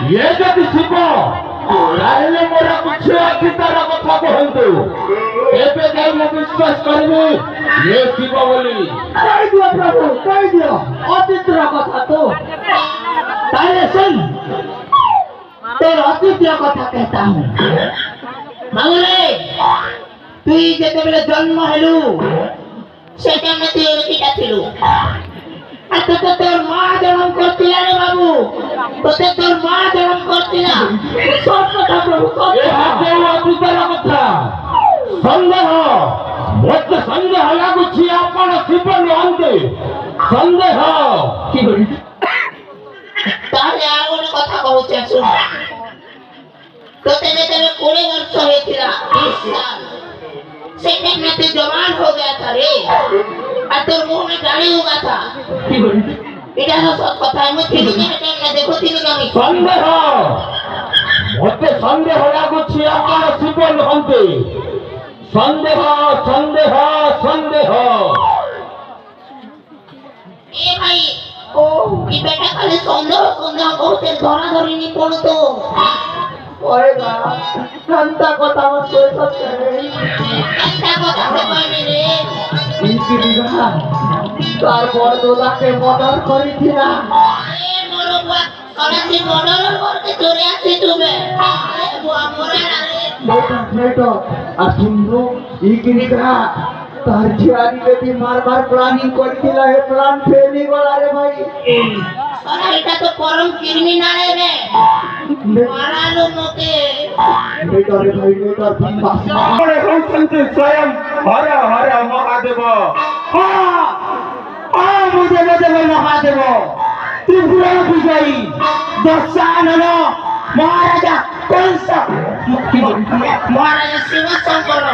ये जदि शिव ताहले मोर कुछ अतीतर कथा कहतु एबे जाई मैं विश्वास करबी ये शिव बोली कह दियो प्रभु कह दियो अतीतर कथा तो ताले सुन तेरे अतीतर कथा कहता हूँ मांगले তুই যেতেবেলে জন্ম হেলু সেটা মে তুই কিটা থিলু আর তো তোর মা জন্ম করতিলা রে বাবু তোর মা জন্ম করতিলা সব কথা প্রভু এ হাতে অতীতের কথা সন্দেহ মত সন্দেহ লাগুছি আপন শিব নন্দে সন্দেহ কি বলি তাহলে আর কোনো কথা কହୁছে শুন তোতে যেতেবে 20 বর্ষ হয়েছিল 20 সাল सेकंड में तू जवान हो गया था रे और तेरे मुंह में दाढ़ी उगा था इधर ना सब पता है मुझे ठीक है देखो तीन का मी সন্দেহ মতে সন্দেহ লাগুছি আপন শিব নন্দে সন্দেহ সন্দেহ সন্দেহ ए भाई ओ ये बेटा खाली सौंदर्य सौंदर्य बहुत धरा धरी नहीं पड़तो ओए बा संता কথা মত কই সত্যি একটা কথা কইনি রে ইনকি দিগা তারপর দোলাকে মর্ডার করেছিলা এ মরবা করাছি মর্ডার করতে চলে আসি তুমি এ বুয়া মরে না রে বেটা আর শুনলো ইনকি দিগা তার ঝিয়ারি বেটি মারবার প্ল্যানিং করছিল এ প্ল্যান ফেলি গলা রে ভাই আর এটা তো পরম ক্রিমিনাল রে মারালো মতে বেটা রে ভাই বেটা বড় হইছন্তি স্বয়ং হর হর মহাদেব मुझे महादेव त्रिपुरा विजयी दशानन महाराजा कंस महाराजा शिव शंकर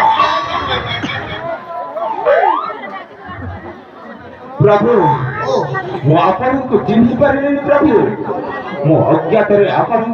प्रभु मो आपन को चिन्ह पारे प्रभु मो अज्ञात रे आपन